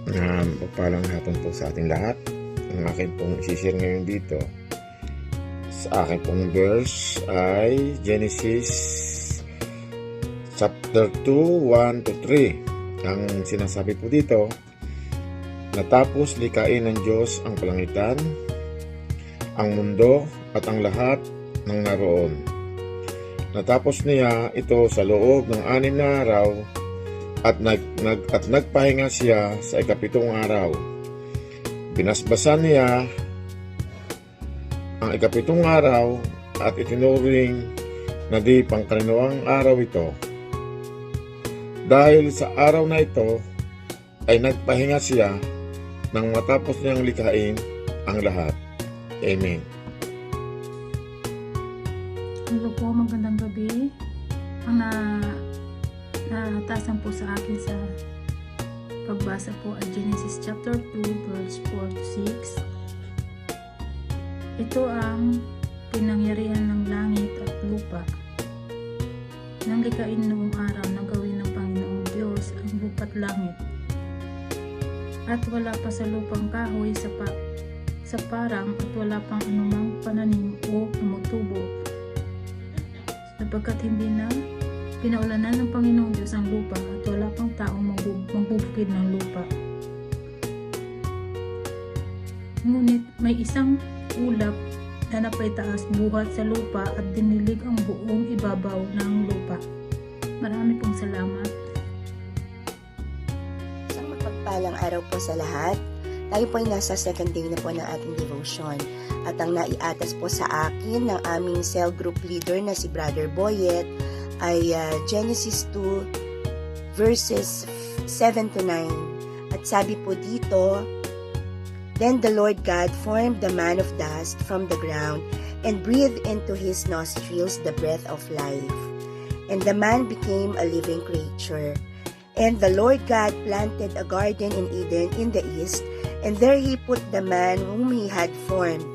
Pagpalang hapon po sa ating lahat. Ang akin pong isishare ngayon dito sa akin pong verse ay Genesis chapter 2, 1 to 3. Ang sinasabi po dito, natapos likain ng Diyos ang kalangitan, ang mundo at ang lahat ng naroon. Natapos niya ito sa loob ng 6 na araw at nagpahinga siya sa ikapitong araw. Binasbasan niya ang ikapitong araw at itinuring na di pangkalinawang araw ito. Dahil sa araw na ito ay nagpahinga siya nang matapos niyang likhain ang lahat. Amen. Hello po, magandang gabi. Ang natasan po sa akin sa pagbasa po ay Genesis chapter 2 verse 4 to 6. Ito ang pinangyarihan ng langit at lupa. Nang likain noong araw na gawin ng Panginoong Diyos ang lupa't langit. At wala pa sa lupang kahoy sa parang at wala pang anumang pananim o tumutubo. Sapagkat hindi na pinaulanan ng Panginoong Diyos ang lupa at wala pang taong magbubukid ng lupa. Ngunit may isang ulap na napaitaas buhat sa lupa at dinilig ang buong ibabaw ng lupa. Marami pong salamat. Isang mapagpalang araw po sa lahat. Tayo po ay nasa second day na po ng ating devotion. At ang naiatas po sa akin ng aming cell group leader na si Brother Boyet ay Genesis 2 verses 7 to 9. At sabi po dito, Then the Lord God formed the man of dust from the ground and breathed into his nostrils the breath of life. And the man became a living creature. And the Lord God planted a garden in Eden in the east, and there he put the man whom he had formed.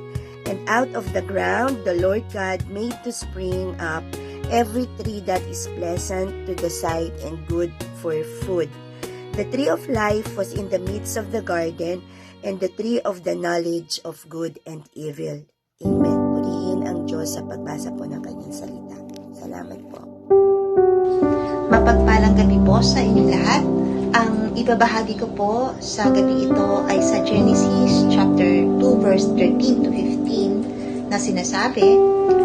And out of the ground the Lord God made to spring up every tree that is pleasant to the sight and good for food. The tree of life was in the midst of the garden, and the tree of the knowledge of good and evil. Amen. Purihin ang Diyos sa pagbasa po ng kanyang salita. Salamat po. Mapagpalang gabi po sa inyong lahat. Ang ibabahagi ko po sa gabi ito ay sa Genesis chapter 2 verse 13 to 15 na sinasabi,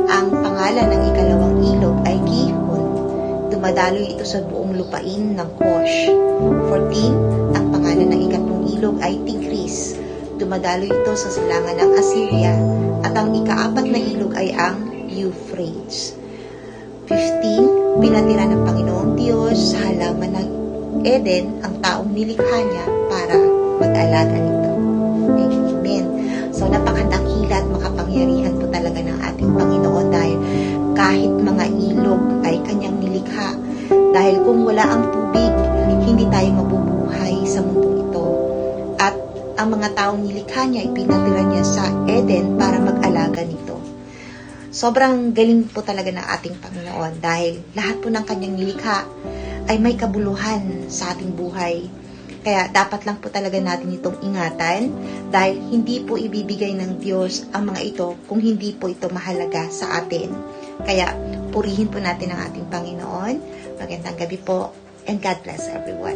ang pangalan ng ikalawang ilog ay Gihon. Dumadaloy ito sa buong lupain ng Cush. 14. Ang pangalan ng ikatlong ilog ay Tigris. Dumadaloy ito sa silangan ng Assyria. At ang ikaapat na ilog ay ang Euphrates. 15. Pinatira ng Panginoong Diyos sa halaman ng Eden ang taong nilikha niya para mag-alaga nito. Amen. So, napakadakila at makapangyarihan po talaga ng ating Panginoon dahil kahit mga ilog ay kanyang nilikha. Dahil kung wala ang tubig, hindi tayo mabubuhay sa mundong ito. At ang mga taong nilikha niya, ipinatira niya sa Eden para mag-alaga nito. Sobrang galing po talaga ng ating Panginoon dahil lahat po ng kanyang nilikha ay may kabuluhan sa ating buhay. Kaya dapat lang po talaga natin itong ingatan dahil hindi po ibibigay ng Diyos ang mga ito kung hindi po ito mahalaga sa atin. Kaya purihin po natin ang ating Panginoon. Magandang gabi po and God bless everyone.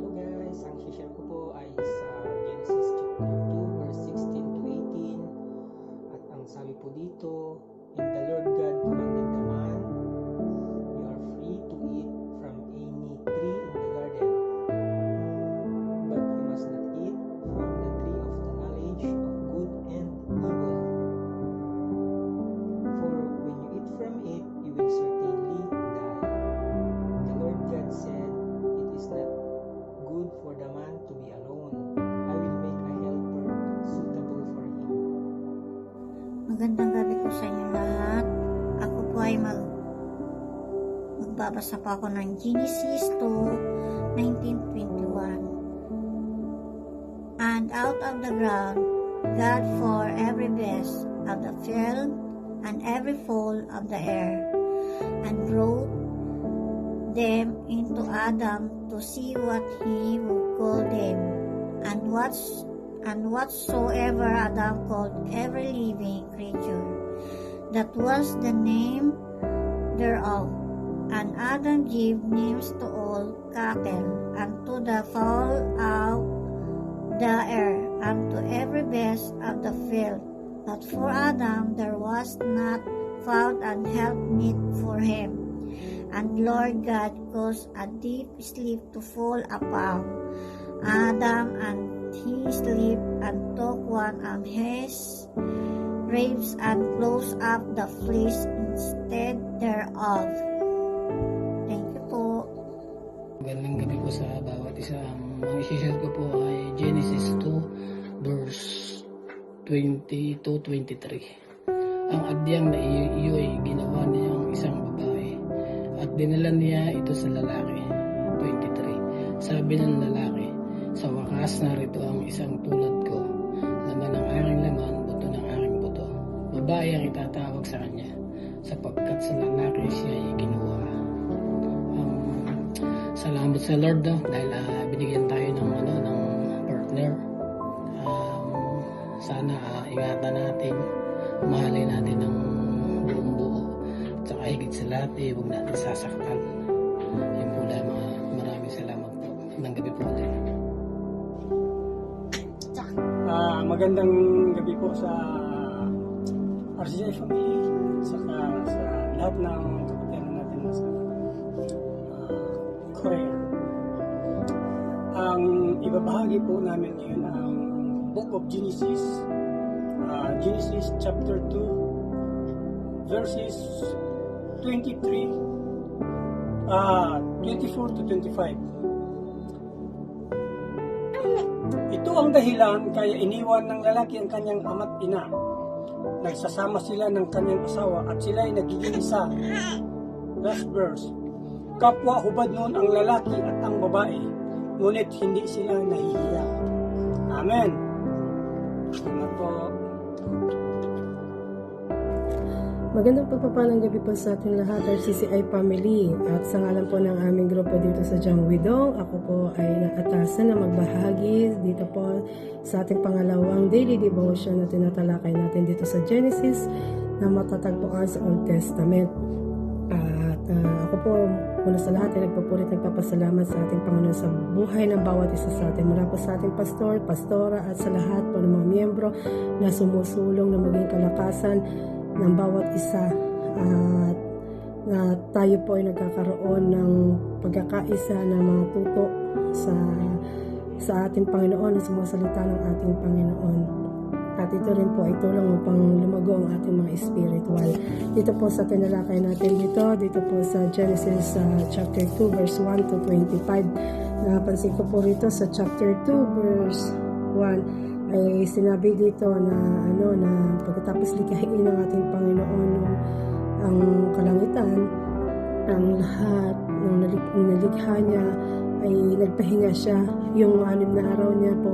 Hello guys, ang share ko po ay sa Genesis chapter 2 verse 16 to 18. At ang sabi po dito, And the Lord God commanded the man, You are free to eat from any tree in the garden, but you must not eat from the tree of the knowledge of good and evil. For when you eat from it, you will certainly die. The Lord God said, It is not good for the man to be alone. I will make a helper suitable for him. Magandang gabi po sa inyo lahat. Ako po ay magbabasa po ako ng Genesis 2:19-21. And out of the ground God formed every beast of the field and every fowl of the air, and brought them into Adam to see what he would call them. And whatsoever Adam called every living creature, that was the name thereof. And Adam gave names to all cattle, and to the fowl of the air, and to every beast of the field. But for Adam there was not found an helpmeet for him. And Lord God caused a deep sleep to fall upon Adam, and he slept, and took one of his ribs, and closed up the flesh instead thereof. Thank you po. Magandang gabi po sa bawat isa. Ang isi-share ko po ay Genesis 2 verse 20-23. Ang adyang na iyo ay ginawa niyang isang babae at dinala niya ito sa lalaki. 23. Sabi ng lalaki, sa wakas narito ang isang tulad ko, laman ng aking laman, buto ng aking buto. Babae ang itatawag sa kanya, sapagkat sa lalaki siya ay kinuha. Salamat sa Lord dahil binigyan tayo ng partner. Sana ingatan natin, mahalin natin ng buong buo. At saka higit sa lahat, huwag natin sasaktan. Yun po lamang. Maraming salamat po. Magandang gabi po ulit. Magandang gabi po sa RCI family, saka sa lahat ng kapatiran natin na sa Korea. Ang ibabahagi po namin ngayon ang Book of Genesis, Genesis chapter 2, verses 24 to 25. Ito ang dahilan kaya iniwan ng lalaki ang kanyang ama't ina. Nagsasama sila ng kanyang asawa at sila ay nagiging isa. Last verse. Kapwa hubad noon ang lalaki at ang babae, ngunit hindi sila nahihiya. Amen. Salamat po. Magandang pagpapalang gabi po sa ating lahat, RCCI family. At sa ngalan po ng aming grupo dito sa Jang Widong, ako po ay naatasan na magbahagi dito po sa ating pangalawang daily devotion na tinatalakay natin dito sa Genesis na matatagpuan sa Old Testament. At ako po muna sa lahat ay nagpapasalamat sa ating Panginoon sa buhay ng bawat isa sa atin. Mula po sa ating pastor, pastora at sa lahat po ng mga miyembro na sumusulong na maging kalakasan ng bawat isa at na tayo po ay nagkakaroon ng pagkakaisa na mga tuto sa ating Panginoon at sa mga salita ng ating Panginoon. At ito rin po ay tulong upang lumago ang ating mga spiritual. Dito po sa tinalakay natin dito po sa Genesis chapter 2 verse 1 to 25. Napansin ko po rito sa chapter 2 verse 1 ay sinabi dito na na pagkatapos likhain ng ating Panginoon ang kalangitan, ang lahat ng nalikha niya ay nagpahinga siya. Yung 6 na araw niya po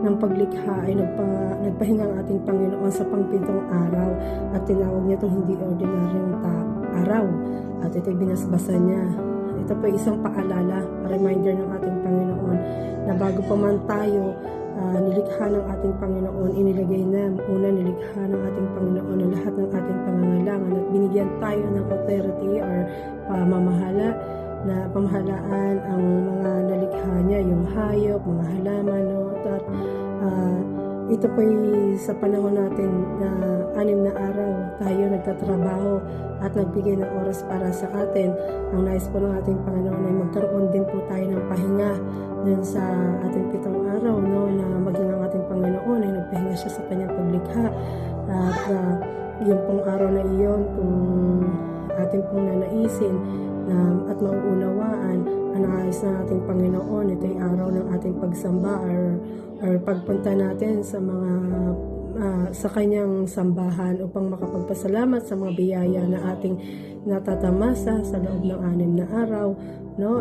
ng paglikha ay nagpahinga ang ating Panginoon sa pangpitong araw at tinawag niya itong hindi ordinaryong araw at ito'y binasbasan niya. Ito po isang paalala, reminder ng ating Panginoon na bago pa man tayo nilikha ng ating Panginoon, inilagay na nilikha ng ating Panginoon ang lahat ng ating pangangailangan at binigyan tayo ng authority or pamahalaan ang mga nalikha niya, yung hayop, mga halaman, at ito po sa panahon natin na 6 na araw tayo nagtatrabaho at nagbigay ng oras para sa atin. Ang nais po ng ating Panginoon ay magkaroon din po tayo ng pahinga dun sa ating 7 araw, na maging ang ating Panginoon ay nagpahinga siya sa kanyang paglikha. At yung pong araw na iyon, kung ating pong nanaisin at mauunawaan ang nais ng ating Panginoon, ito ay araw ng ating pagsamba or pagpunta natin sa mga sa kanyang sambahan upang makapagpasalamat sa mga biyaya na ating natatamasa sa loob ng 6 na araw.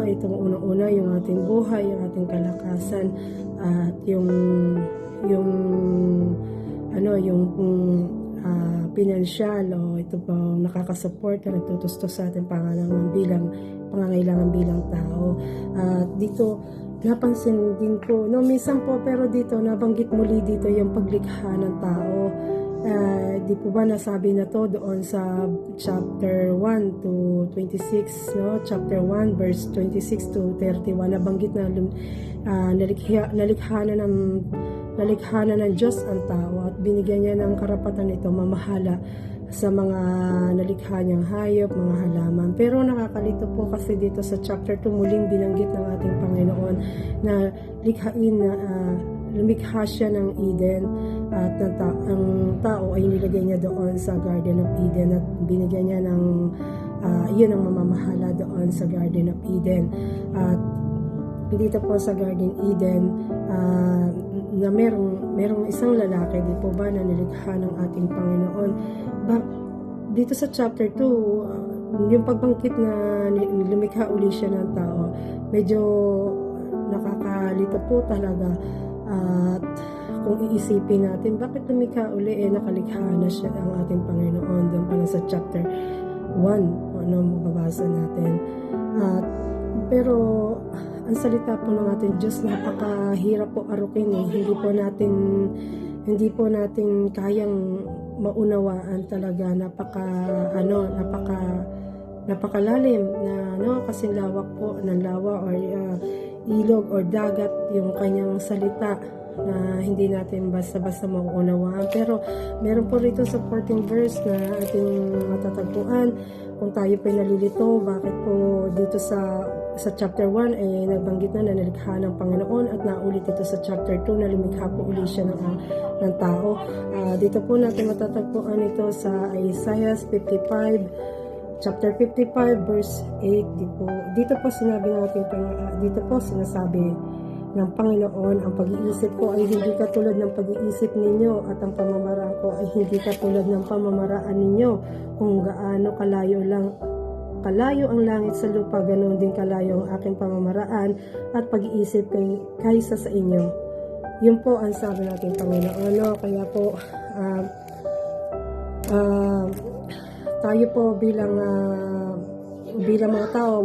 Itong unang-una yung ating buhay, yung ating kalakasan at yung pinansyal o ito pong nakakasupport na nagtutustos sa ating pangangailangan bilang tao. At dito napansin din ko, no, minsan po, pero dito nabanggit muli dito yung paglikha ng tao. Di po ba nasabi na to doon sa chapter 1 to 26, no? Chapter 1 verse 26 to 31, nabanggit na nalikha na ng Diyos ang tao at binigyan niya ng karapatan ito mamahala sa mga nalikha niyang hayop, mga halaman. Pero nakakalito po kasi dito sa chapter 2, muling binanggit ng ating Panginoon na lumikha siya ng Eden at ang tao ay nilagay niya doon sa Garden of Eden at binigyan niya ng yun ang mamamahala doon sa Garden of Eden. At dito po sa Garden Eden na merong isang lalaki, di po ba, na nilikha ng ating Panginoon. Dito sa chapter 2, yung pagbangkit na lumikha uli siya ng tao, medyo nakakalito po talaga. At kung iisipin natin, bakit lumikha uli, nakalikha na siya ang ating Panginoon. Doon pala sa chapter 1, ano mababasa natin. Pero ang salita po ng ating Diyos, napakahirap po arukin. Hindi po natin kayang maunawaan talaga. Napakalalim na, no, kasi lawak po ng lawa or ilog or dagat yung kanyang salita na hindi natin basta-basta mauunawaan. Pero meron po rito sa 14 verse na ating matatagpuan kung tayo pa nalilito, bakit po dito sa chapter 1 ay nagbanggit na nalikha ng Panginoon at naulit ito sa chapter 2 na lumikha po uli siya ng tao. Dito po natin matatagpuan ito sa Isaiah 55 chapter 55 verse 8. Dito po sinasabi ng Panginoon, ang pag-iisip ko ay hindi katulad ng pag-iisip ninyo at ang pamamaraan ko ay hindi katulad ng pamamaraan ninyo. Kung gaano kalayo ang langit sa lupa, ganoon din kalayo ang aking pamamaraan at pag-iisip kaysa sa inyo. Yun po ang sabi natin Panginoon. No? Kaya po tayo po bilang mga tao,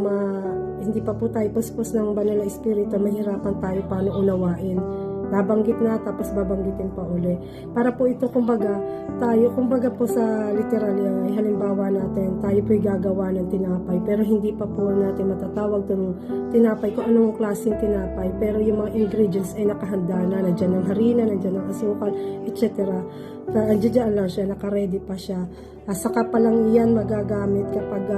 hindi pa po tayo puspos ng banal na espiritu, mahirapan tayo paano unawain. Nabanggit na, tapos babanggitin pa uli. Para po ito, kumbaga po sa literal, halimbawa natin, tayo po'y gagawa ng tinapay, pero hindi pa po natin matatawag itong tinapay kung anong klaseng tinapay, pero yung mga ingredients ay nakahanda na, nandyan ang harina, nandyan ang asukal, etc. Andiyan lang siya, nakaredy pa siya. Saka pa lang yan magagamit kapag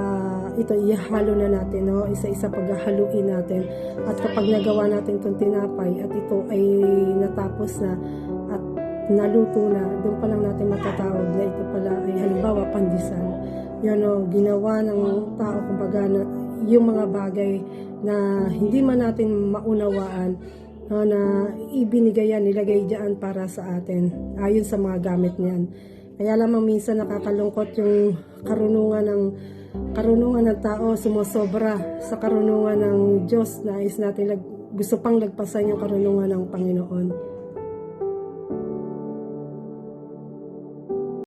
ito ihalo na natin, no? Isa-isa paghahaluin natin. At kapag nagawa natin itong tinapay at ito ay natapos na at naluto na, doon pa lang natin matatawag na ito pala ay halimbawa pandesal. Yan, no? Ginawa ng tao, kumbaga, yung mga bagay na hindi man natin maunawaan, na ibinigay yan, nilagay dyan para sa atin, ayon sa mga gamit niyan. Kaya lamang minsan nakakalungkot yung karunungan ng tao sumusobra sa karunungan ng Diyos. Nais natin gusto pang lagpasan yung karunungan ng Panginoon.